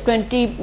$20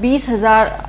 20,000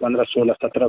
15, 16, 17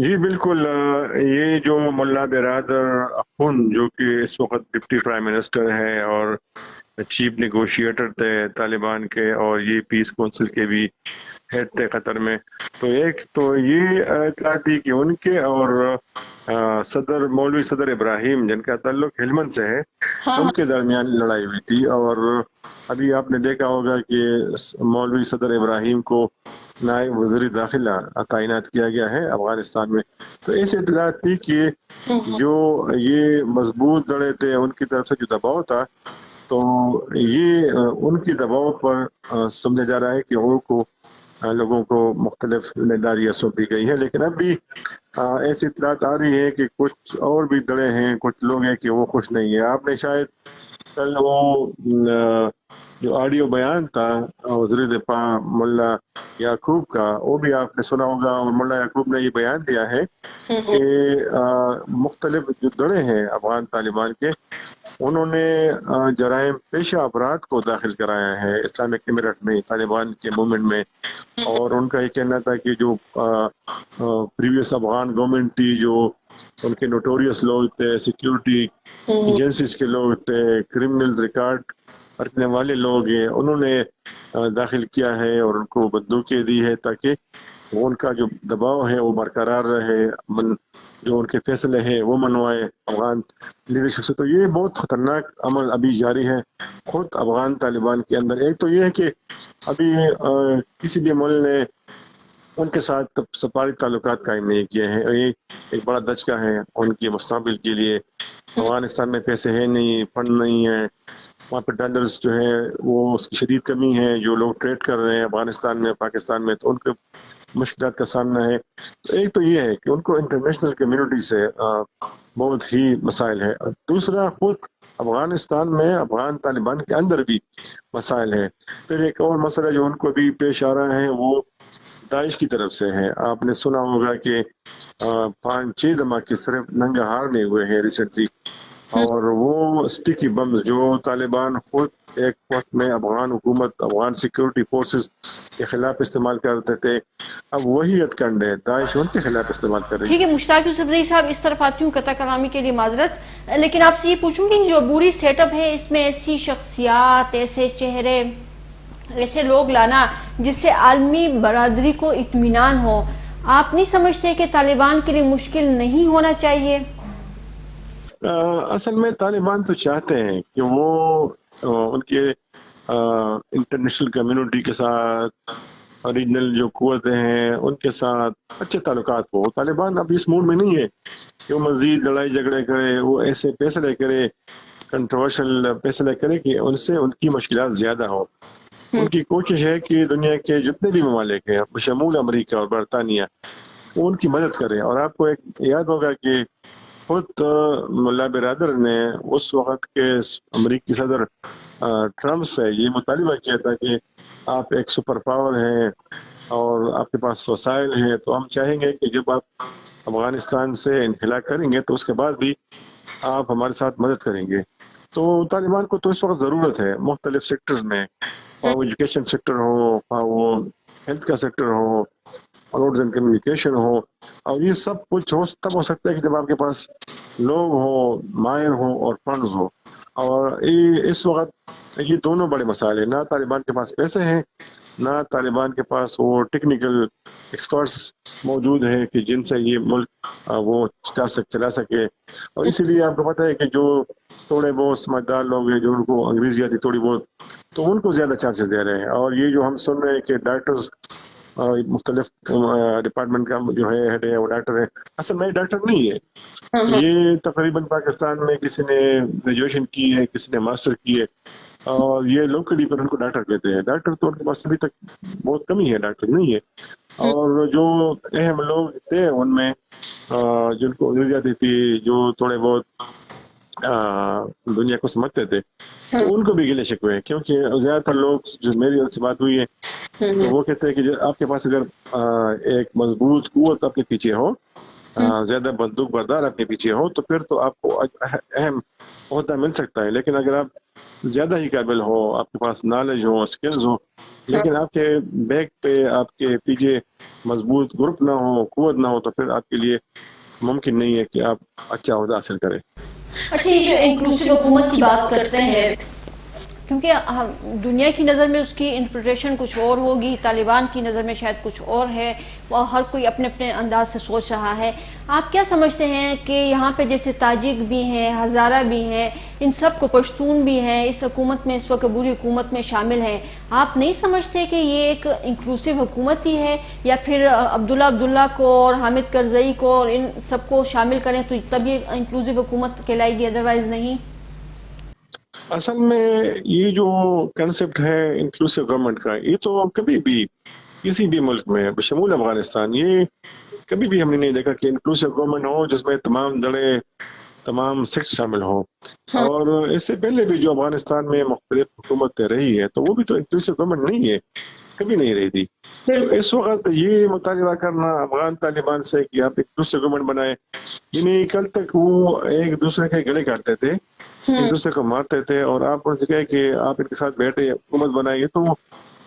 جی بالکل، یہ جو ملا برادر اخن جو کہ اس وقت ڈپٹی پرائم منسٹر ہے اور چیف نیگوشیٹر تھے طالبان کے، اور یہ پیس کونسل کے بھی ہیڈ تھے قطر میں، تو ایک تو یہ اطلاع تھی کہ ان کے اور مولوی صدر ابراہیم جن کا تعلق ہلمند سے ہے، ان کے درمیان لڑائی ہوئی تھی، اور ابھی آپ نے دیکھا ہوگا کہ مولوی صدر ابراہیم کو نائب وزیر داخلہ تعینات کیا گیا ہے افغانستان میں. تو ایسی اطلاعات تھی کہ جو یہ مضبوط دڑے تھے ان کی طرف سے جو دباؤ تھا، تو یہ ان کی دباؤ پر سمجھا جا رہا ہے کہ لوگوں کو مختلف ذمہ داریاں سونپی گئی ہیں. لیکن اب بھی ایسی اطلاعات آ رہی ہے کہ کچھ اور بھی دڑے ہیں، کچھ لوگ ہیں کہ وہ خوش نہیں ہیں. آپ نے شاید کل وہ جو آڈیو بیان تھا وزیر دفاع ملا یعقوب کا، وہ بھی آپ نے سنا ہوگا، اور ملا یعقوب نے یہ بیان دیا ہے کہ مختلف جو دڑے ہیں افغان طالبان کے، انہوں نے جرائم پیشہ افراد کو داخل کرایا ہے اسلامک امارت میں، طالبان کے موومنٹ میں. اور ان کا یہ کہنا تھا کہ جو پریویس افغان گورنمنٹ تھی، جو ان کے نوٹوریس لوگ تھے، سیکیورٹی ایجنسیز کے لوگ تھے، کرمنل ریکارڈ رکھنے والے لوگ ہیں، انہوں نے داخل کیا ہے اور ان کو بندوقیں دی ہے تاکہ وہ ان کا جو دباؤ ہے وہ برقرار رہے، جو ان کے فیصلے ہیں وہ منوائے افغان لیڈرشپ سے. تو یہ بہت خطرناک عمل ابھی جاری ہے خود افغان طالبان کے اندر. ایک تو یہ ہے کہ ابھی کسی بھی ملک نے ان کے ساتھ سفارتی تعلقات قائم نہیں کیے ہیں، اور یہ ایک بڑا دھچکا ہے ان کے مستقبل کے لیے. افغانستان میں پیسے ہیں نہیں، فنڈ نہیں ہے، وہاں پہ ڈالرز جو ہے وہ اس کی شدید کمی ہے. جو لوگ ٹریڈ کر رہے ہیں افغانستان میں، پاکستان میں، تو ان کو مشکلات کا سامنا ہے. تو ایک تو یہ ہے کہ ان کو انٹرنیشنل کمیونٹی سے بہت ہی مسائل ہے. دوسرا، خود افغانستان میں افغان طالبان کے اندر بھی مسائل ہے. پھر ایک اور مسئلہ جو ان کو بھی پیش آ رہا ہے وہ داعش کی طرف سے ہے. آپ نے سنا ہوگا کہ 5-6 دھماکے صرف ننگرہار میں ہوئے ہیں ریسنٹلی، اور وہ اسٹیکی بم جو طالبان خود ایک وقت میں افغان حکومت، افغان سیکیورٹی فورسز کے خلاف استعمال کرتے تھے، اب وہی ہتھ کنڈے داعش ان کے خلاف استعمال کر رہی ہے. ٹھیک ہے مشتاق یوسف زئی صاحب، اس طرف آتی ہوں، قطع کلامی کے لیے معذرت، لیکن آپ سے یہ پوچھوں گی جو عبوری سیٹ اپ ہے، اس میں ایسی شخصیات، ایسے چہرے، ایسے لوگ لانا جس سے عالمی برادری کو اطمینان ہو، آپ نہیں سمجھتے کہ طالبان کے لیے مشکل نہیں ہونا چاہیے؟ اصل میں طالبان تو چاہتے ہیں کہ وہ ان کے انٹرنیشنل کمیونٹی کے ساتھ، ریجنل جو قوتیں ہیں ان کے ساتھ اچھے تعلقات ہو. طالبان اب اس موڈ میں نہیں ہے کہ وہ مزید لڑائی جھگڑے کرے، وہ ایسے فیصلے کرے، کنٹروورشل فیصلے کرے کہ ان سے ان کی مشکلات زیادہ ہو. ان کی کوشش ہے کہ دنیا کے جتنے بھی ممالک ہیں بشمول امریکہ اور برطانیہ، وہ ان کی مدد کرے. اور آپ کو ایک یاد ہوگا کہ خود ملا برادر نے اس وقت کے امریکی صدر ٹرمپ سے یہ مطالبہ کیا تھا کہ آپ ایک سپر پاور ہیں اور آپ کے پاس وسائل ہیں، تو ہم چاہیں گے کہ جب آپ افغانستان سے انخلا کریں گے تو اس کے بعد بھی آپ ہمارے ساتھ مدد کریں گے. تو طالبان کو تو اس وقت ضرورت ہے مختلف سیکٹرز میں، اور ایجوکیشن سیکٹر ہو، وہ ہیلتھ کا سیکٹر ہو، روڈز اینڈ کمیونیکیشن ہو، اور یہ سب کچھ تب ہو سکتا ہے کہ جب آپ کے پاس لوگ ہوں، ماہر ہوں اور فنڈز ہو. اور اس وقت یہ دونوں بڑے مسائل ہیں، نہ طالبان کے پاس پیسے ہیں، نہ طالبان کے پاس وہ ٹیکنیکل ایکسپرٹس موجود ہیں کہ جن سے یہ ملک وہ چلا سکے. اور اسی لیے آپ کو پتہ ہے کہ جو تھوڑے بہت سمجھدار لوگ ہیں، جو ان کو انگریزی آتی تھوڑی بہت، تو ان کو زیادہ چانسز دے رہے ہیں. اور یہ جو ہم سن رہے ہیں کہ ڈاکٹرز مختلف ڈپارٹمنٹ کا جو ہے ہیڈ ہے وہ ڈاکٹر ہے، اصل میں ڈاکٹر نہیں ہے. یہ تقریباً پاکستان میں کسی نے گریجویشن کی ہے، کسی نے ماسٹر کی ہے، اور یہ لوکلی پر ان کو ڈاکٹر کہتے ہیں. ڈاکٹر تو ان کے پاس ابھی تک بہت کمی ہے، ڈاکٹر نہیں ہے. اور جو اہم لوگ تھے ان میں جن کو انگریزی آتی تھی، جو تھوڑے بہت دنیا کو سمجھتے تھے، تو ان کو بھی گلے شکوے ہیں. کیونکہ زیادہ تر لوگ جو میری ان سے بات ہوئی ہے تو وہ کہتے ہیں کہ آپ کے پاس اگر ایک مضبوط قوت آپ کے پیچھے ہو زیادہ بندوق بردار آپ کے پیچھے ہو تو پھر تو آپ کو اہم عہدہ مل سکتا ہے. لیکن اگر آپ زیادہ ہی قابل ہو, آپ کے پاس نالج ہو, اسکلز ہو, لیکن آپ کے بیک پہ آپ کے پیچھے مضبوط گروپ نہ ہو, قوت نہ ہو, تو پھر آپ کے لیے ممکن نہیں ہے کہ آپ اچھا عہدہ حاصل کریں. اچھا, یہ جو انکلوسیو حکومت کی بات کرتے ہیں, کیونکہ دنیا کی نظر میں اس کی انٹرپریٹیشن کچھ اور ہوگی, طالبان کی نظر میں شاید کچھ اور ہے, وہ ہر کوئی اپنے اپنے انداز سے سوچ رہا ہے. آپ کیا سمجھتے ہیں کہ یہاں پہ جیسے تاجک بھی ہیں, ہزارہ بھی ہیں, ان سب کو پشتون بھی ہیں, اس حکومت میں اس وقت عبوری حکومت میں شامل ہیں, آپ نہیں سمجھتے کہ یہ ایک انکلوسیو حکومت ہی ہے, یا پھر عبداللہ کو اور حامد کرزئی کو اور ان سب کو شامل کریں تو تب یہ انکلوسیو حکومت کہلائے گی, ادروائز نہیں؟ اصل میں یہ جو کنسپٹ ہے انکلوسیو گورنمنٹ کا, یہ تو کبھی بھی کسی بھی ملک میں بشمول افغانستان یہ کبھی بھی ہم نے نہیں دیکھا کہ انکلوسیو گورنمنٹ ہو جس میں تمام دڑے تمام سیکٹ شامل ہوں. اور اس سے پہلے بھی جو افغانستان میں مختلف حکومتیں رہی ہے تو وہ بھی تو انکلوسیو گورنمنٹ نہیں ہے, کبھی نہیں رہی تھی. تو اس وقت یہ مطالبہ کرنا افغان طالبان سے کہ آپ انکلوسیو گورنمنٹ بنائے, یعنی کل تک وہ ایک دوسرے کے گلے کاٹتے تھے, ایک دوسرے کو مارتے تھے, اور آپ ان سے کہے کہ آپ ان کے ساتھ بیٹھے حکومت بنائیے تو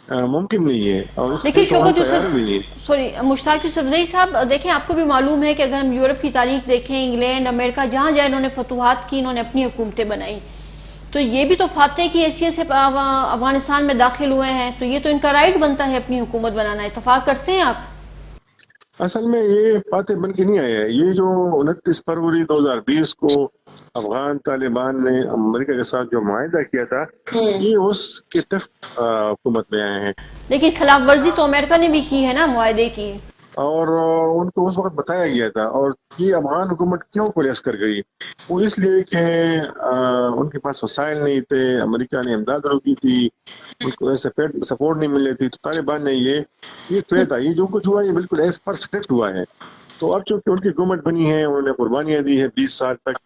ممکن نہیں ہے, اور اس لیکن کے شوکت تیار نہیں ہے. سوری مشتاق یوسفزئی صاحب, دیکھیں آپ کو بھی معلوم ہے کہ اگر ہم یورپ کی تاریخ دیکھیں, انگلینڈ, امریکہ, جہاں جہاں انہوں نے فتوحات کی, انہوں نے اپنی حکومتیں بنائی, تو یہ بھی تو فاتح کی حیثیت سے افغانستان میں داخل ہوئے ہیں, تو یہ تو ان کا رائٹ بنتا ہے اپنی حکومت بنانا. اتفاق کرتے ہیں آپ؟ اصل میں یہ فاتح بن کے نہیں آیا ہے. یہ جو 29 فروری 2020 کو افغان طالبان نے امریکہ کے ساتھ جو معاہدہ کیا تھا, یہ اس کے تحت حکومت میں آئے ہیں. لیکن خلاف ورزی تو امریکہ نے بھی کی ہے نا معاہدے کی, اور ان کو اس وقت بتایا گیا تھا. اور یہ افغان حکومت کیوں کولیس کر گئی, وہ اس لیے کہ ان کے پاس وسائل نہیں تھے, امریکہ نے امداد روکی تھی, ان کو ایسے سپورٹ نہیں مل رہی تھی, تو طالبان نے یہ طے تھا. یہ جو کچھ ہوا یہ بالکل ایز پر اسکرپٹ ہوا ہے. تو اب چونکہ ان کی حکومت بنی ہے, انہوں نے قربانیاں دی ہیں 20 سال تک,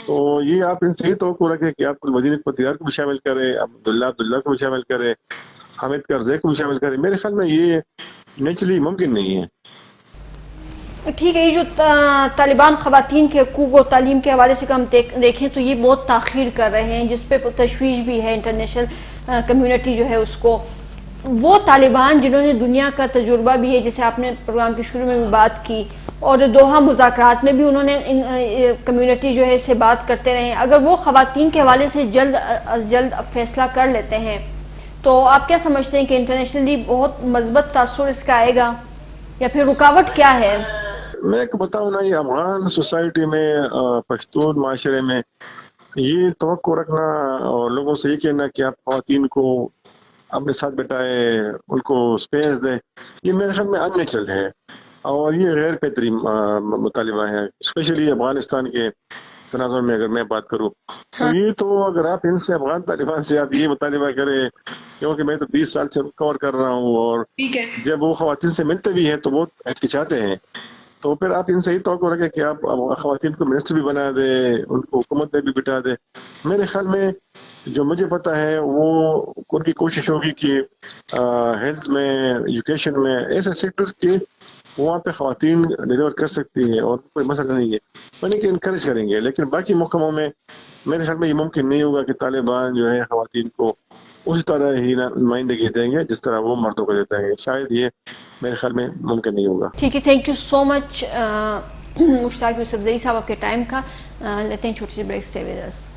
تو یہ آپ ان سے یہ توقع رکھیں کہ آپ کو وزیر اقتدار کو بھی شامل کرے, عبداللہ کو بھی شامل کرے, حامد کرزئی کو بھی شامل کرے. میرے خیال میں یہ نیچرلی ممکن نہیں ہے. ٹھیک ہے, یہ جو طالبان خواتین کے حقوق و تعلیم کے حوالے سے ہم دیکھیں تو یہ بہت تاخیر کر رہے ہیں, جس پہ تشویش بھی ہے انٹرنیشنل کمیونٹی جو ہے اس کو. وہ طالبان جنہوں نے دنیا کا تجربہ بھی ہے, جیسے آپ نے پروگرام کے شروع میں بھی بات کی, اور دوحہ مذاکرات میں بھی انہوں نے کمیونٹی جو ہے اس سے بات کرتے رہے, اگر وہ خواتین کے حوالے سے جلد از جلد فیصلہ کر لیتے ہیں تو آپ کیا سمجھتے ہیں کہ انٹرنیشنلی بہت مثبت تاثر اس کا آئے گا, یا پھر رکاوٹ کیا ہے؟ میں ایک بتاؤں نا, یہ افغان سوسائٹی میں, پشتون معاشرے میں یہ توقع رکھنا اور لوگوں سے یہ کہنا کہ آپ خواتین کو اپنے ساتھ بٹھائے, ان کو اسپیس دیں, یہ میرے خیال میں ان نیچرل ہے, اور یہ غیر فطری مطالبہ ہے, اسپیشلی افغانستان کے تناظر میں اگر میں بات کروں تو. یہ تو اگر آپ ان سے افغان طالبان سے آپ یہ مطالبہ کریں, کیونکہ میں تو 20 سال سے کور کر رہا ہوں, اور جب وہ خواتین سے ملتے بھی ہیں تو وہ ہچکچاتے ہیں, تو پھر آپ ان سے ہی توقع رکھیں کہ آپ خواتین کو منسٹر بھی بنا دیں, ان کو حکومت میں بھی بٹھا دیں. میرے خیال میں جو مجھے پتا ہے وہ ان کی کوشش ہوگی کہ ہیلتھ میں, ایجوکیشن میں, ایسے سیکٹر کے وہاں پہ خواتین ڈیلیور کر سکتی ہیں اور کوئی مسئلہ نہیں ہے, یعنی کہ انکریج کریں گے. لیکن باقی محکموں میں میرے خیال میں یہ ممکن نہیں ہوگا کہ طالبان جو ہے خواتین کو اسی طرح ہی نمائندگی دیں گے جس طرح وہ مردوں کو دیتے ہیں. شاید یہ میرے خیال میں ممکن نہیں ہوگا. ٹھیک ہے, thank you so much Mushtaq Yousafzai صاحب, آپ کے ٹائم کا. لیتے ہیں چھوٹی سی break, stay with us.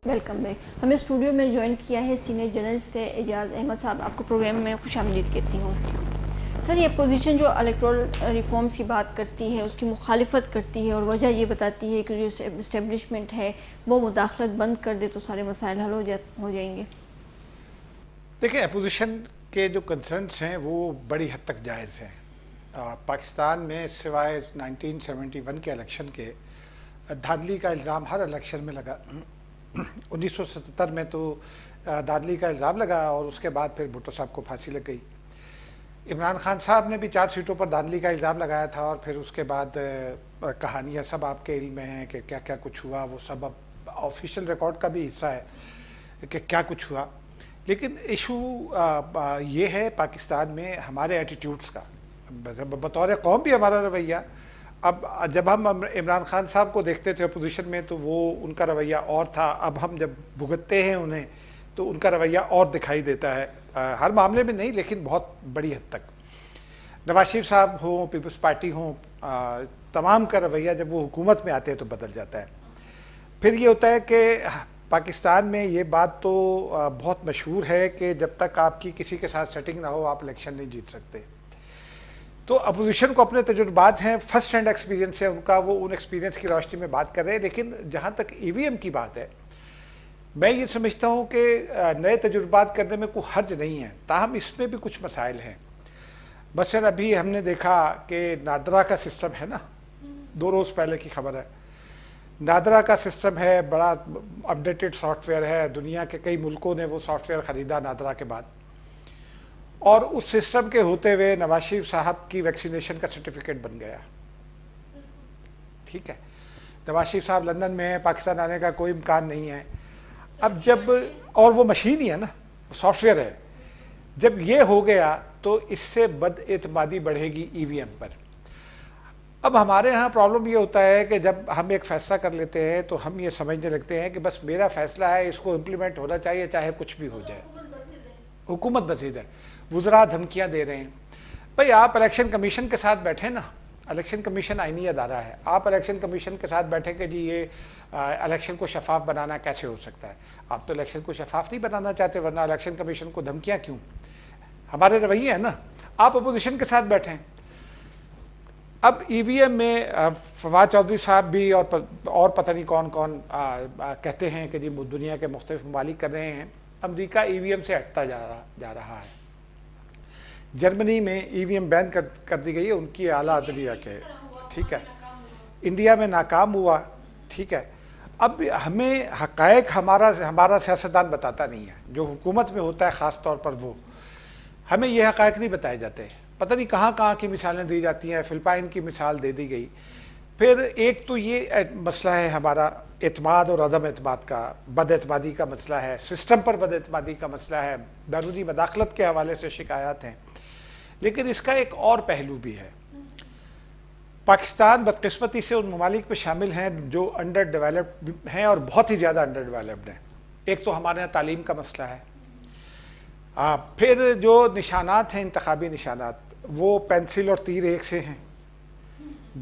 Welcome back. ہمیں اسٹوڈیو میں جوائن کیا ہے سینئر جرنلسٹ اعجاز احمد صاحب. آپ کو پروگرام میں خوش آمدید کہتی ہوں. سر, یہ اپوزیشن جو الیکٹورل ریفارمز کی بات کرتی ہے, اس کی مخالفت کرتی ہے, اور وجہ یہ بتاتی ہے کہ جو اسٹیبلشمنٹ ہے وہ مداخلت بند کر دے تو سارے مسائل حل ہو جائیں گے. دیکھیں, اپوزیشن کے جو کنسرنس ہیں وہ بڑی حد تک جائز ہیں. پاکستان میں سوائے 1971 کے الیکشن کے دھاندلی کا الزام ہر الیکشن میں لگا. 1977 میں تو دھاندلی کا الزام لگا, اور اس کے بعد پھر بھٹو صاحب کو پھانسی لگ گئی. عمران خان صاحب نے بھی 4 سیٹوں پر دھاندلی کا الزام لگایا تھا، اور پھر اس کے بعد کہانیاں سب آپ کے علم میں ہیں کہ کیا کیا کچھ ہوا، وہ سب اب آفیشیل ریکارڈ کا بھی حصہ ہے کہ کیا کچھ ہوا. لیکن ایشو یہ ہے پاکستان میں ہمارے ایٹیٹیوڈز کا، بطور قوم بھی ہمارا رویہ. اب جب ہم عمران خان صاحب کو دیکھتے تھے اپوزیشن میں تو وہ ان کا رویہ اور تھا، اب ہم جب بھگتتے ہیں انہیں تو ان کا رویہ اور دکھائی دیتا ہے، ہر معاملے میں نہیں لیکن بہت بڑی حد تک. نواز شریف صاحب ہوں، پیپلز پارٹی ہوں، تمام کا رویہ جب وہ حکومت میں آتے ہیں تو بدل جاتا ہے. پھر یہ ہوتا ہے کہ پاکستان میں یہ بات تو بہت مشہور ہے کہ جب تک آپ کی کسی کے ساتھ سیٹنگ نہ ہو آپ الیکشن نہیں جیت سکتے. تو اپوزیشن کو اپنے تجربات ہیں، فرسٹ ہینڈ ایکسپیرینس ہے ان کا، وہ ان ایکسپیرینس کی روشنی میں بات کر رہے ہیں. لیکن جہاں تک ای وی ایم کی بات ہے، میں یہ سمجھتا ہوں کہ نئے تجربات کرنے میں کوئی حرج نہیں ہے، تاہم اس میں بھی کچھ مسائل ہیں. مثلا ابھی ہم نے دیکھا کہ نادرا کا سسٹم ہے نا، 2 روز پہلے کی خبر ہے، نادرا کا سسٹم ہے، بڑا اپڈیٹڈ سافٹ ویئر ہے، دنیا کے کئی ملکوں نے وہ سافٹ ویئر خریدا نادرا کے بعد، اور اس سسٹم کے ہوتے ہوئے نواز شریف صاحب کی ویکسینیشن کا سرٹیفکیٹ بن گیا. ٹھیک ہے، نواز شریف صاحب لندن میں ہیں، پاکستان آنے کا کوئی امکان نہیں ہے. اب جب، اور وہ مشین ہی ہے نا، سافٹ ویئر ہے، جب یہ ہو گیا تو اس سے بد اعتمادی بڑھے گی ای وی ایم پر. اب ہمارے ہاں پرابلم یہ ہوتا ہے کہ جب ہم ایک فیصلہ کر لیتے ہیں تو ہم یہ سمجھنے لگتے ہیں کہ بس میرا فیصلہ ہے، اس کو امپلیمنٹ ہونا چاہیے چاہے کچھ بھی ہو جائے. حکومت بسید ہے، وزراء دھمکیاں دے رہے ہیں. بھئی آپ الیکشن کمیشن کے ساتھ بیٹھیں نا، الیکشن کمیشن آئینی ادارہ ہے، آپ الیکشن کمیشن کے ساتھ بیٹھیں کہ جی یہ الیکشن کو شفاف بنانا کیسے ہو سکتا ہے. آپ تو الیکشن کو شفاف نہیں بنانا چاہتے، ورنہ الیکشن کمیشن کو دھمکیاں کیوں؟ ہمارے رویے ہیں نا. آپ اپوزیشن کے ساتھ بیٹھیں. اب ای وی ایم میں فواد چودھری صاحب بھی اور پتہ نہیں کون کون کہتے ہیں کہ جی دنیا کے مختلف ممالک کر رہے ہیں. امریکہ ای وی ایم سے ہٹتا جا رہا ہے. جرمنی میں ای وی ایم بین کر دی گئی ہے ان کی اعلیٰ عدلیہ کے. ٹھیک ہے، انڈیا میں ناکام ہوا. ٹھیک ہے، اب ہمیں حقائق ہمارا سیاستدان بتاتا نہیں ہے، جو حکومت میں ہوتا ہے خاص طور پر وہ ہمیں یہ حقائق نہیں بتائے جاتے. پتہ نہیں کہاں کہاں کی مثالیں دی جاتی ہیں، فلپائن کی مثال دے دی گئی. پھر ایک تو یہ مسئلہ ہے ہمارا اعتماد اور عدم اعتماد کا، بد اعتمادی کا مسئلہ ہے، سسٹم پر بد اعتمادی کا مسئلہ ہے، بیرونی مداخلت کے حوالے سے شکایات ہیں. لیکن اس کا ایک اور پہلو بھی ہے. پاکستان بدقسمتی سے ان ممالک میں شامل ہیں جو انڈر ڈیولپڈ ہیں اور بہت ہی زیادہ انڈر ڈیولپڈ ہیں. ایک تو ہمارے یہاں تعلیم کا مسئلہ ہے. پھر جو نشانات ہیں انتخابی نشانات، وہ پینسل اور تیر ایک سے ہیں،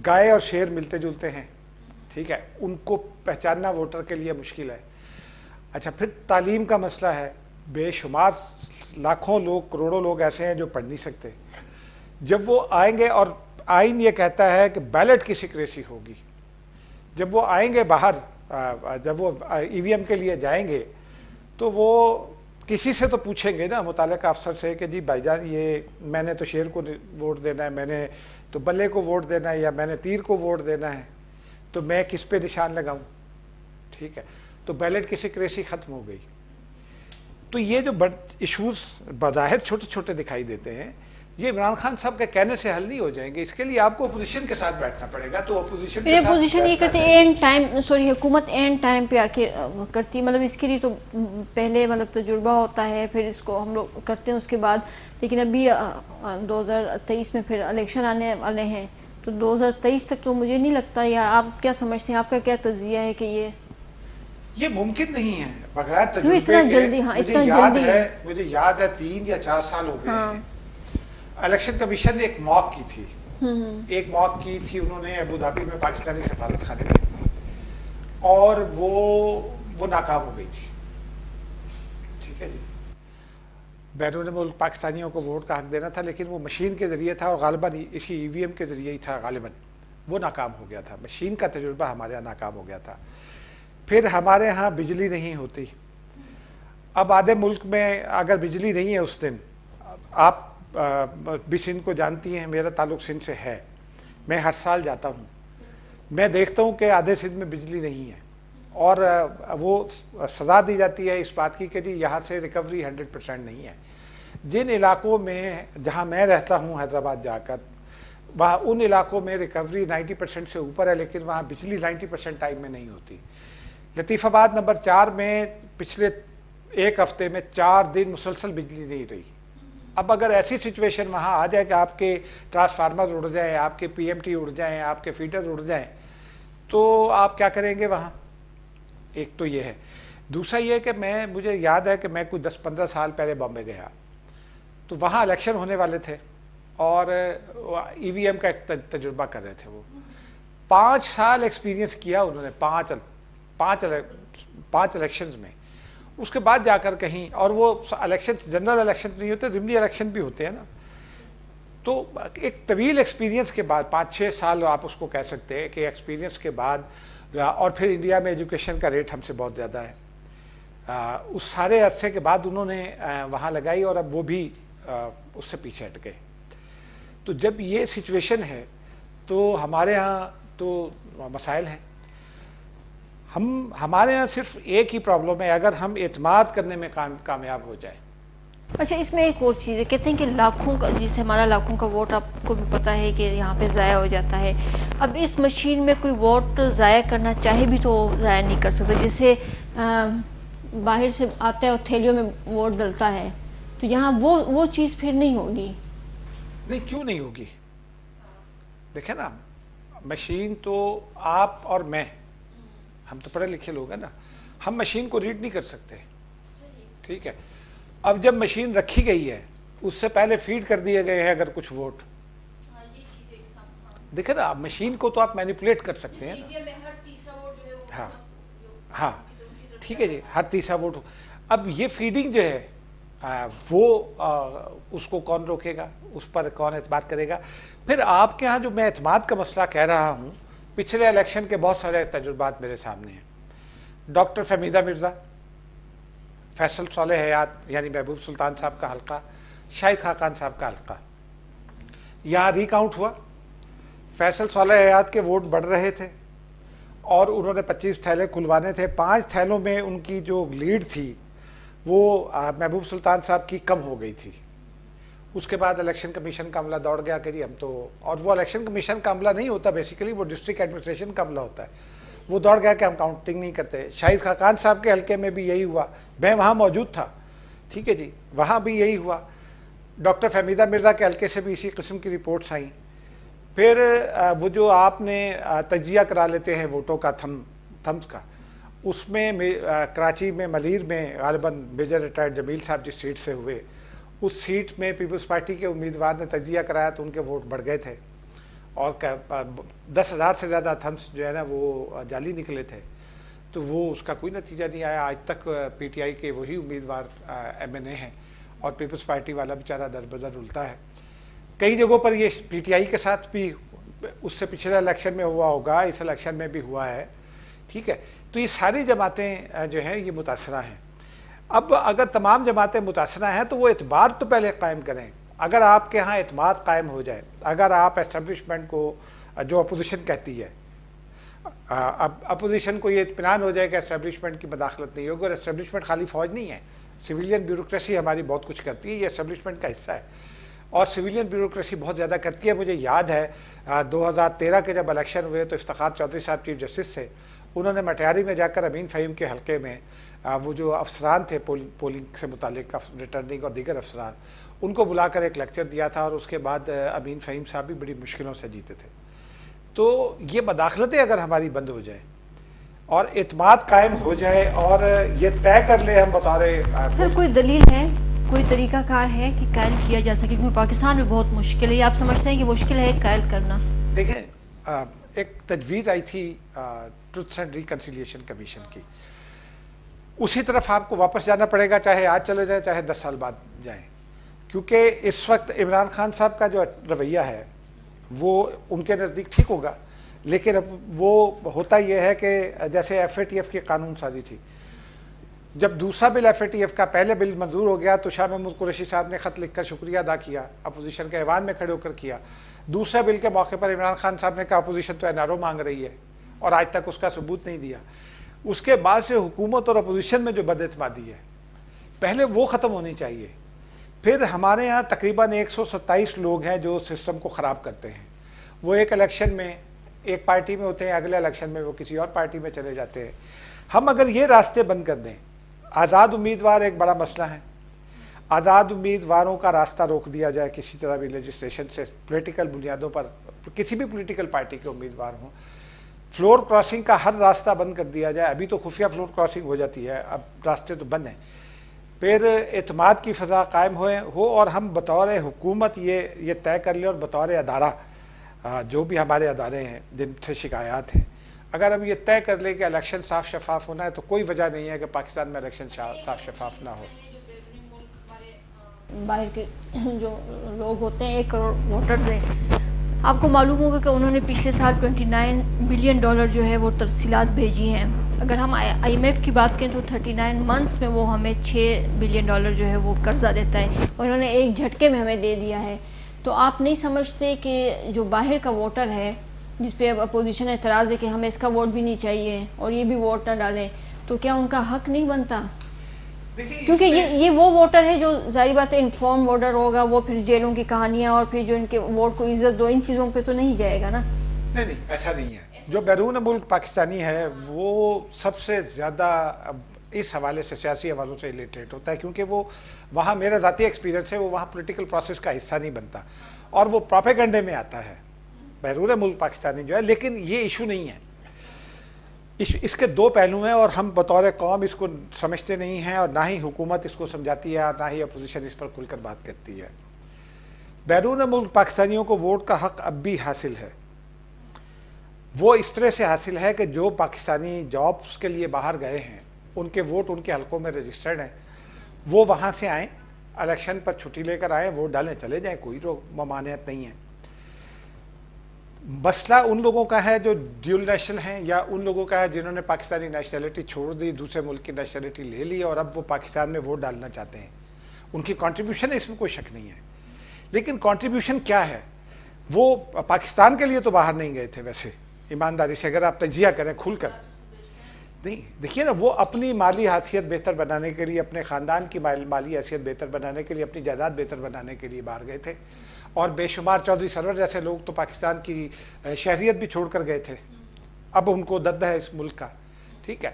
گائے اور شیر ملتے جلتے ہیں. ٹھیک ہے، ان کو پہچاننا ووٹر کے لیے مشکل ہے. اچھا، پھر تعلیم کا مسئلہ ہے. بے شمار لاکھوں لوگ، کروڑوں لوگ ایسے ہیں جو پڑھ نہیں سکتے. جب وہ آئیں گے، اور آئین یہ کہتا ہے کہ بیلٹ کی سیکریسی ہوگی، جب وہ آئیں گے باہر، جب وہ ای وی ایم کے لیے جائیں گے تو وہ کسی سے تو پوچھیں گے نا، متعلقہ افسر سے، کہ جی بھائی جان یہ میں نے تو شیر کو ووٹ دینا ہے، میں نے تو بلے کو ووٹ دینا ہے، یا میں نے تیر کو ووٹ دینا ہے، تو میں کس پہ نشان لگاؤں. ٹھیک ہے، تو بیلٹ کی سیکریسی ختم ہو گئی. تو یہ جو ایشوز بظاہر چھوٹے چھوٹے دکھائی دیتے ہیں، یہ عمران خان صاحب کے کہنے سے حل نہیں ہو جائیں گے. اس کے لیے آپ کو اپوزیشن کے ساتھ بیٹھنا پڑے گا. تو اپوزیشن کے ساتھ اپوزیشن یہ کرتے ہیں اینڈ ٹائم، سوری حکومت اینڈ ٹائم پہ آ کے کرتی ہے. مطلب اس کے لیے تو پہلے مطلب تجربہ ہوتا ہے، پھر اس کو ہم لوگ کرتے ہیں اس کے بعد. لیکن ابھی 2023 میں پھر الیکشن آنے والے ہیں، تو 2023 تک تو مجھے نہیں لگتا، یا آپ کیا سمجھتے ہیں، آپ کا کیا تجزیہ ہے کہ یہ ممکن نہیں ہے بغیر تجربے کے. اتنا جلدی؟ ہاں اتنا جلدی ہے. مجھے یاد ہے 3 یا 4 سال ہو گئے ہیں. الیکشن کمیشن نے ایک موک کی تھی، انہوں نے ابو دھابی میں پاکستانی سفارت خانے میں، اور وہ ناکام ہو گئی تھی. ٹھیک ہے جی، بیرون ملک پاکستانیوں کو ووٹ کا حق دینا تھا، لیکن وہ مشین کے ذریعے تھا، اور غالباً اسی ای وی ایم کے ذریعے ہی تھا. غالباً وہ ناکام ہو گیا تھا. مشین کا تجربہ ہمارے یہاں ناکام ہو گیا تھا. پھر ہمارے ہاں بجلی نہیں ہوتی. اب آدھے ملک میں اگر بجلی نہیں ہے اس دن، آپ بھی سندھ کو جانتی ہیں، میرا تعلق سندھ سے ہے، میں ہر سال جاتا ہوں، میں دیکھتا ہوں کہ آدھے سندھ میں بجلی نہیں ہے، اور وہ سزا دی جاتی ہے اس بات کی کہ جی یہاں سے ریکوری 100% نہیں ہے. جن علاقوں میں جہاں میں رہتا ہوں حیدرآباد جا کر، وہاں ان علاقوں میں ریکوری 90% سے اوپر ہے، لیکن وہاں بجلی 90% ٹائم میں نہیں ہوتی۔ لطیف آباد نمبر 4 میں پچھلے ایک ہفتے میں 4 دن مسلسل بجلی نہیں رہی۔ اب اگر ایسی سچویشن وہاں آ جائے کہ آپ کے ٹرانسفارمر اڑ جائیں، آپ کے پی ایم ٹی اڑ جائیں، آپ کے فیڈر اڑ جائیں، تو آپ کیا کریں گے وہاں؟ ایک تو یہ ہے۔ دوسرا یہ کہ مجھے یاد ہے کہ میں کوئی 10-15 سال پہلے بامبے گیا، تو وہاں الیکشن ہونے والے تھے اور ای وی ایم کا ایک تجربہ کر رہے تھے۔ وہ 5 سال ایکسپیرینس کیا انہوں نے، 5 الیکشنز میں۔ اس کے بعد جا کر کہیں، اور وہ الیکشن جنرل الیکشن نہیں ہوتے، ضمنی الیکشن بھی ہوتے ہیں نا، تو ایک طویل ایکسپیرینس کے بعد 5-6 سال آپ اس کو کہہ سکتے ہیں کہ ایکسپیرینس کے بعد، اور پھر انڈیا میں ایجوکیشن کا ریٹ ہم سے بہت زیادہ ہے، اس سارے عرصے کے بعد انہوں نے وہاں لگائی، اور اب وہ بھی اس سے پیچھے ہٹ گئے۔ تو جب یہ سچویشن ہے تو ہمارے ہاں تو مسائل ہیں۔ ہمارے ہاں صرف ایک ہی پرابلم ہے، اگر ہم اعتماد کرنے میں کامیاب ہو جائیں۔ اچھا، اس میں ایک اور چیز ہے، کہتے ہیں کہ لاکھوں کا، جیسے ہمارا لاکھوں کا ووٹ آپ کو بھی پتہ ہے کہ یہاں پہ ضائع ہو جاتا ہے۔ اب اس مشین میں کوئی ووٹ ضائع کرنا چاہے بھی تو ضائع نہیں کر سکتا، جیسے باہر سے آتا ہے اور تھیلیوں میں ووٹ ڈلتا ہے، تو یہاں وہ چیز پھر نہیں ہوگی۔ نہیں، کیوں نہیں ہوگی؟ دیکھیں نا، مشین تو آپ اور میں، ہم تو پڑھے لکھے لوگ ہیں نا، ہم مشین کو ریڈ نہیں کر سکتے، ٹھیک ہے؟ اب جب مشین رکھی گئی ہے، اس سے پہلے فیڈ کر دیے گئے ہیں اگر کچھ ووٹ، دیکھیں نا، مشین کو تو آپ مینیپولیٹ کر سکتے ہیں نا۔ ہاں ٹھیک ہے جی، ہر تیسرا ووٹ۔ اب یہ فیڈنگ جو ہے وہ اس کو کون روکے گا، اس پر کون اعتماد کرے گا؟ پھر آپ کے ہاں جو میں اعتماد کا مسئلہ کہہ رہا ہوں، پچھلے الیکشن کے بہت سارے تجربات میرے سامنے ہیں۔ ڈاکٹر فہمیدہ مرزا، فیصل صالح حیات یعنی محبوب سلطان صاحب کا حلقہ، شاہد خاقان صاحب کا حلقہ، یہاں ری کاؤنٹ ہوا، فیصل صالح حیات کے ووٹ بڑھ رہے تھے اور انہوں نے 25 تھیلے کھلوانے تھے۔ 5 تھیلوں میں ان کی جو لیڈ تھی وہ محبوب سلطان صاحب کی کم ہو گئی تھی۔ اس کے بعد الیکشن کمیشن کا عملہ دوڑ گیا کہ جی ہم تو، اور وہ الیکشن کمیشن کا عملہ نہیں ہوتا بیسیکلی، وہ ڈسٹرکٹ ایڈمنسٹریشن کا عملہ ہوتا ہے، وہ دوڑ گیا کہ ہم کاؤنٹنگ نہیں کرتے۔ شاہد خاقان صاحب کے حلقے میں بھی یہی ہوا، میں وہاں موجود تھا، ٹھیک ہے جی، وہاں بھی یہی ہوا۔ ڈاکٹر فہمیدہ مرزا کے حلقے سے بھی اسی قسم کی رپورٹس آئیں۔ پھر وہ جو آپ نے تجزیہ کرا لیتے ہیں ووٹوں کا تھمس کا، اس میں کراچی میں ملیر میں غالباً میجر ریٹائرڈ جمیل صاحب جس سیٹ سے ہوئے، اس سیٹ میں پیپلز پارٹی کے امیدوار نے تجزیہ کرایا تو ان کے ووٹ بڑھ گئے تھے، اور 10,000 سے زیادہ تھمس جو ہے نا وہ جعلی نکلے تھے، تو وہ اس کا کوئی نتیجہ نہیں آیا۔ آج تک پی ٹی آئی کے وہی امیدوار ایم این اے ہیں، اور پیپلز پارٹی والا بیچارہ در بدر رلتا ہے۔ کئی جگہوں پر یہ پی ٹی آئی کے ساتھ بھی اس سے پچھلے الیکشن میں ہوا ہوگا، اس الیکشن میں بھی ہوا ہے، ٹھیک ہے؟ تو یہ ساری جماعتیں جو ہیں یہ متاثرہ ہیں۔ اب اگر تمام جماعتیں متاثرہ ہیں تو وہ اعتبار تو پہلے قائم کریں۔ اگر آپ کے ہاں اعتماد قائم ہو جائے، اگر آپ اسٹیبلشمنٹ کو، جو اپوزیشن کہتی ہے، اب اپوزیشن کو یہ اطمینان ہو جائے کہ اسٹیبلشمنٹ کی مداخلت نہیں ہوگی، اور اسٹیبلشمنٹ خالی فوج نہیں ہے، سویلین بیوروکریسی ہماری بہت کچھ کرتی ہے، یہ اسٹیبلشمنٹ کا حصہ ہے، اور سویلین بیوروکریسی بہت زیادہ کرتی ہے۔ مجھے یاد ہے 2013 کے جب الیکشن ہوئے تو افتخار چودھری صاحب چیف جسٹس تھے، انہوں نے مٹیاری میں جا کر امین فہیم کے حلقے میں وہ جو افسران تھے پولنگ سے متعلق، ریٹرننگ اور دیگر افسران، ان کو بلا کر ایک لیکچر دیا تھا، اور اس کے بعد امین فہیم صاحب بھی بڑی مشکلوں سے جیتے تھے۔ تو یہ مداخلتیں اگر ہماری بند ہو جائیں اور اعتماد قائم ہو جائے، اور یہ طے کر لیں ہم بطور سر، کوئی دلیل ہے، کوئی طریقہ کار ہے کہ قائل کیا جا سکے؟ کیونکہ پاکستان میں بہت مشکل ہے، یہ آپ سمجھتے ہیں کہ مشکل ہے قائل کرنا؟ دیکھیں، ایک تجویز آئی تھی ٹروتھ اینڈ ریکنسیلیشن کمیشن کی، اسی طرف آپ کو واپس جانا پڑے گا، چاہے آج چلے جائیں چاہے 10 سال بعد جائیں، کیونکہ اس وقت عمران خان صاحب کا جو رویہ ہے وہ ان کے نزدیک ٹھیک ہوگا، لیکن اب وہ ہوتا یہ ہے کہ جیسے ایف اے ٹی ایف کی قانون سازی تھی، جب دوسرا بل ایف اے ٹی ایف کا پہلے بل منظور ہو گیا تو شاہ محمود قریشی صاحب نے خط لکھ کر شکریہ ادا کیا، اپوزیشن کے ایوان میں کھڑے ہو کر کیا۔ دوسرے بل کے موقع پر عمران خان صاحب نے کہا اپوزیشن تو این آر او مانگ رہی ہے، اور آج تک اس کا ثبوت نہیں دیا۔ اس کے بعد سے حکومت اور اپوزیشن میں جو بد اعتمادی ہے، پہلے وہ ختم ہونی چاہیے، پھر ہمارے یہاں تقریباً 127 لوگ ہیں جو سسٹم کو خراب کرتے ہیں. وہ ایک الیکشن میں ایک پارٹی میں ہوتے ہیں, اگلے الیکشن میں وہ کسی اور پارٹی میں چلے جاتے ہیں. ہم اگر یہ راستے بند کر دیں, آزاد امیدوار ایک بڑا مسئلہ ہے, آزاد امیدواروں کا راستہ روک دیا جائے کسی طرح بھی لیجسلیشن سے, پولیٹیکل بنیادوں پر کسی بھی پولیٹیکل پارٹی کے امیدوار ہوں, فلور کراسنگ کا ہر راستہ بند کر دیا جائے. ابھی تو خفیہ فلور کراسنگ ہو جاتی ہے, اب راستے تو بند ہیں. پھر اعتماد کی فضا قائم ہو اور ہم بطور حکومت یہ طے کر لیں, اور بطور ادارہ جو بھی ہمارے ادارے ہیں جن سے شکایات ہیں, اگر ہم یہ طے کر لیں کہ الیکشن صاف شفاف ہونا ہے, تو کوئی وجہ نہیں ہے کہ پاکستان میں الیکشن صاف شفاف نہ ہو. باہر کے جو لوگ ہوتے ہیں 1 کروڑ ووٹرز ہیں, آپ کو معلوم ہوگا کہ انہوں نے پچھلے سال $29 بلین جو ہے وہ ترسیلات بھیجی ہیں. اگر ہم آئی ایم ایف کی بات کریں تو 39 منتھس میں وہ ہمیں $6 بلین جو ہے وہ قرضہ دیتا ہے, اور انہوں نے ایک جھٹکے میں ہمیں دے دیا ہے. تو آپ نہیں سمجھتے کہ جو باہر کا ووٹر ہے جس پہ اپوزیشن اعتراض ہے کہ ہمیں اس کا ووٹ بھی نہیں چاہیے اور یہ بھی ووٹ نہ ڈالیں, تو کیا ان کا حق نہیں بنتا؟ کیونکہ یہ وہ ووٹر ہے جو ظاہر بات ہے انفارم ووٹر ہوگا, وہ پھر جیلوں کی کہانیاں اور پھر جو ان کے ووٹ کو عزت دو, ان چیزوں پہ تو نہیں جائے گا نا. نہیں, ایسا نہیں ہے. جو بیرون ملک پاکستانی ہے وہ سب سے زیادہ اس حوالے سے سیاسی حوالوں سے ریلیٹڈ ہوتا ہے, کیونکہ وہ وہاں, میرا ذاتی ایکسپیرینس ہے, وہ وہاں پولیٹیکل پروسیس کا حصہ نہیں بنتا اور وہ پروپیگنڈے میں آتا ہے بیرون ملک پاکستانی جو ہے. لیکن یہ ایشو نہیں ہے, اس کے 2 پہلو ہیں, اور ہم بطور قوم اس کو سمجھتے نہیں ہیں, اور نہ ہی حکومت اس کو سمجھاتی ہے, اور نہ ہی اپوزیشن اس پر کھل کر بات کرتی ہے. بیرون ملک پاکستانیوں کو ووٹ کا حق اب بھی حاصل ہے. وہ اس طرح سے حاصل ہے کہ جو پاکستانی جابز کے لیے باہر گئے ہیں, ان کے ووٹ ان کے حلقوں میں رجسٹرڈ ہیں, وہ وہاں سے آئیں, الیکشن پر چھٹی لے کر آئیں, ووٹ ڈالیں, چلے جائیں, کوئی ممانعت نہیں ہے. مسئلہ ان لوگوں کا ہے جو ڈیول نیشنل ہیں, یا ان لوگوں کا ہے جنہوں نے پاکستانی نیشنلٹی چھوڑ دی, دوسرے ملک کی نیشنلٹی لے لی, اور اب وہ پاکستان میں ووٹ ڈالنا چاہتے ہیں. ان کی کنٹریبیوشن ہے, اس میں کوئی شک نہیں ہے. لیکن کنٹریبیوشن کیا ہے؟ وہ پاکستان کے لیے تو باہر نہیں گئے تھے ویسے, ایمانداری سے اگر آپ تجزیہ کریں کھل کر. نہیں, دیکھیے نا, وہ اپنی مالی حیثیت بہتر بنانے کے لیے, اپنے خاندان کی مالی حیثیت بہتر بنانے کے لیے, اپنی جائیداد بہتر بنانے کے لیے باہر گئے تھے. اور بے شمار چودھری سرور جیسے لوگ تو پاکستان کی شہریت بھی چھوڑ کر گئے تھے, اب ان کو درد ہے اس ملک کا. ٹھیک ہے,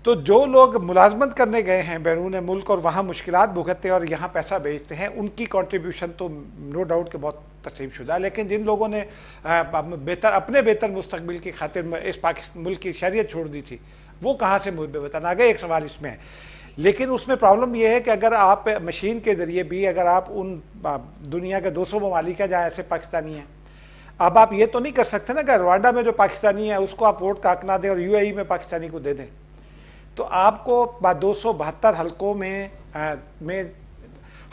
تو جو لوگ ملازمت کرنے گئے ہیں بیرون ملک اور وہاں مشکلات بھگتتے ہیں اور یہاں پیسہ بھیجتے ہیں, ان کی کنٹریبیوشن تو نو ڈاؤٹ کہ بہت تسلیم شدہ. لیکن جن لوگوں نے اپنے بہتر مستقبل کی خاطر اس پاکستان ملک کی شہریت چھوڑ دی تھی, وہ کہاں سے محب وطن آ گئے؟ ایک سوال اس میں ہے. لیکن اس میں پرابلم یہ ہے کہ اگر آپ مشین کے ذریعے بھی, اگر آپ ان دنیا کے 200 ممالک ہیں جہاں ایسے پاکستانی ہیں, اب آپ یہ تو نہیں کر سکتے نا کہ روانڈا میں جو پاکستانی ہے اس کو آپ ووٹ کا حق نہ دیں اور یو اے ای میں پاکستانی کو دے دیں. تو آپ کو 272 حلقوں میں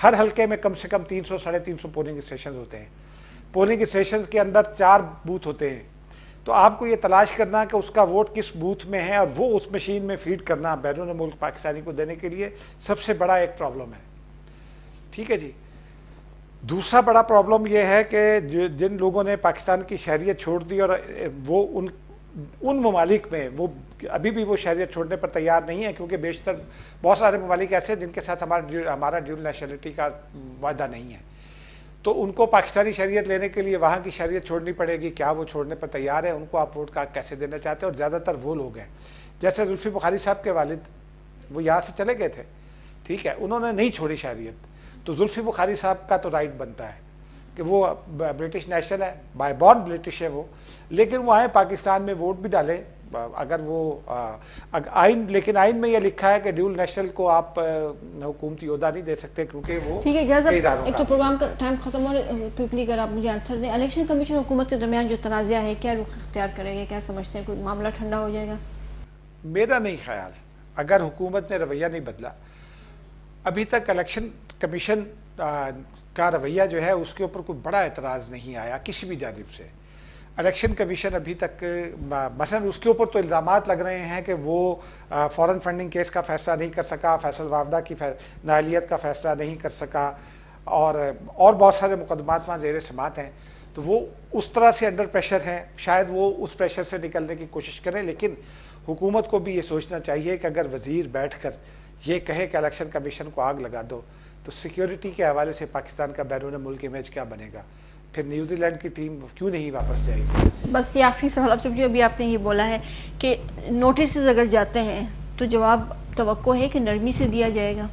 ہر حلقے میں کم سے کم 300 ساڑھے 300 پولنگ اسٹیشنز ہوتے ہیں. پولنگ اسٹیشنز کے اندر 4 بوتھ ہوتے ہیں. تو آپ کو یہ تلاش کرنا کہ اس کا ووٹ کس بوتھ میں ہے اور وہ اس مشین میں فیڈ کرنا بیرون ملک پاکستانی کو دینے کے لیے سب سے بڑا ایک پرابلم ہے. ٹھیک ہے جی. دوسرا بڑا پرابلم یہ ہے کہ جن لوگوں نے پاکستان کی شہریت چھوڑ دی اور وہ ان ممالک میں وہ ابھی بھی وہ شہریت چھوڑنے پر تیار نہیں ہے, کیونکہ بیشتر بہت سارے ممالک ایسے ہیں جن کے ساتھ ہمارا ڈیول نیشنلٹی کا وعدہ نہیں ہے. تو ان کو پاکستانی شہریت لینے کے لیے وہاں کی شہریت چھوڑنی پڑے گی. کیا وہ چھوڑنے پر تیار ہے؟ ان کو آپ ووٹ کا کیسے دینا چاہتے ہیں؟ اور زیادہ تر وہ لوگ ہیں جیسے زلفی بخاری صاحب کے والد, وہ یہاں سے چلے گئے تھے, ٹھیک ہے, انہوں نے نہیں چھوڑی شہریت. تو زلفی بخاری صاحب کا تو رائٹ بنتا ہے کہ وہ برٹش نیشنل ہے, بائی بورن برٹش ہے وہ, لیکن وہ آئیں پاکستان میں ووٹ بھی ڈالیں اگر وہ آئین. لیکن آئین میں یہ لکھا ہے کہ ڈیول نیشنل کو آپ حکومتی عہدہ نہیں دے سکتے کیونکہ وہ. ٹھیک ہے اجازت, ایک تو پروگرام کا ٹائم ختم ہو رہا ہے, کوئکلی اگر آپ مجھے آنسر دیں. الیکشن کمیشن حکومت کے درمیان جو تنازعہ ہے کیا رخ اختیار کرے گا؟ کیا سمجھتے ہیں کوئی معاملہ ٹھنڈا ہو جائے گا؟ میرا نہیں خیال, اگر حکومت نے رویہ نہیں بدلا. ابھی تک الیکشن کمیشن کا رویہ جو ہے اس کے اوپر کوئی بڑا اعتراض نہیں آیا کسی بھی جانب سے. الیکشن کمیشن ابھی تک مثلا اس کے اوپر تو الزامات لگ رہے ہیں کہ وہ فورن فنڈنگ کیس کا فیصلہ نہیں کر سکا, فیصل وافدہ کی نااہلیت کا فیصلہ نہیں کر سکا, اور بہت سارے مقدمات وہاں زیر سماعت ہیں. تو وہ اس طرح سے انڈر پریشر ہیں, شاید وہ اس پریشر سے نکلنے کی کوشش کریں. لیکن حکومت کو بھی یہ سوچنا چاہیے کہ اگر وزیر بیٹھ کر یہ کہے کہ الیکشن کمیشن کو آگ لگا دو, تو سیکیورٹی کے حوالے سے پاکستان کا بیرون ملک امیج کیا بنے گا؟ پھر نیوزی لینڈ کی ٹیم کیوں نہیں واپس جائے گی؟ بس یہ آخری سوال آپ سے پوچھیں، ابھی آپ نے یہ بولا ہے کہ نوٹسز اگر جاتے ہیں تو جواب توقع ہے کہ نرمی سے دیا جائے گا؟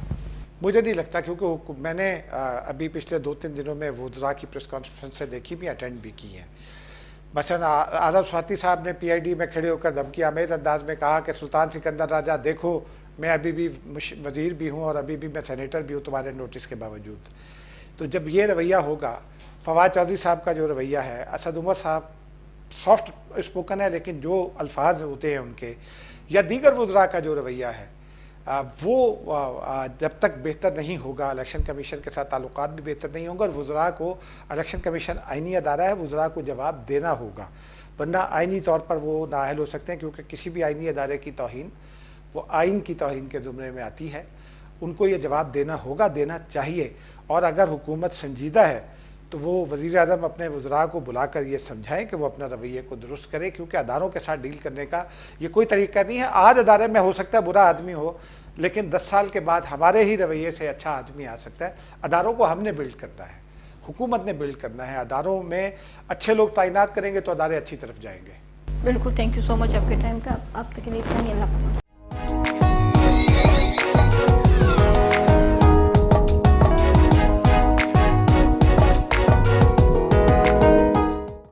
مجھے نہیں لگتا، کیونکہ میں نے ابھی پچھلے 2-3 دنوں میں وزراء کی پریس کانفرنس سے دیکھی بھی، اٹینڈ بھی کی ہیں. مثلا اعظم سواتی صاحب نے پی آئی ڈی میں کھڑے ہو کر دھمکی آمیز انداز میں کہا کہ سلطان سکندر راجہ دیکھو میں ابھی بھی وزیر بھی ہوں اور ابھی بھی میں سینیٹر بھی ہوں تمہارے نوٹس کے باوجود. تو جب یہ رویہ ہوگا، فواد چودھری صاحب کا جو رویہ ہے، اسد عمر صاحب سافٹ اسپوکن ہے لیکن جو الفاظ ہوتے ہیں ان کے، یا دیگر وزراء کا جو رویہ ہے وہ جب تک بہتر نہیں ہوگا، الیکشن کمیشن کے ساتھ تعلقات بھی بہتر نہیں ہوں گے. اور وزراء کو، الیکشن کمیشن آئینی ادارہ ہے، وزراء کو جواب دینا ہوگا، ورنہ آئینی طور پر وہ نااہل ہو سکتے ہیں، کیونکہ کسی بھی آئینی ادارے کی توہین وہ آئین کی توہین کے زمرے میں آتی ہے. ان کو یہ جواب دینا ہوگا، دینا چاہیے. اور اگر حکومت سنجیدہ ہے تو وہ وزیر اعظم اپنے وزراء کو بلا کر یہ سمجھائیں کہ وہ اپنا رویے کو درست کرے، کیونکہ اداروں کے ساتھ ڈیل کرنے کا یہ کوئی طریقہ نہیں ہے. آج ادارے میں ہو سکتا ہے برا آدمی ہو، لیکن 10 سال کے بعد ہمارے ہی رویے سے اچھا آدمی آ سکتا ہے. اداروں کو ہم نے بلڈ کرنا ہے، حکومت نے بلڈ کرنا ہے. اداروں میں اچھے لوگ تعینات کریں گے تو ادارے اچھی طرف جائیں گے. بالکل. تھینک یو سو مچ آپ کے ٹائم کا. آپ تک کے لیے اتنا ہی. اللہ حافظ.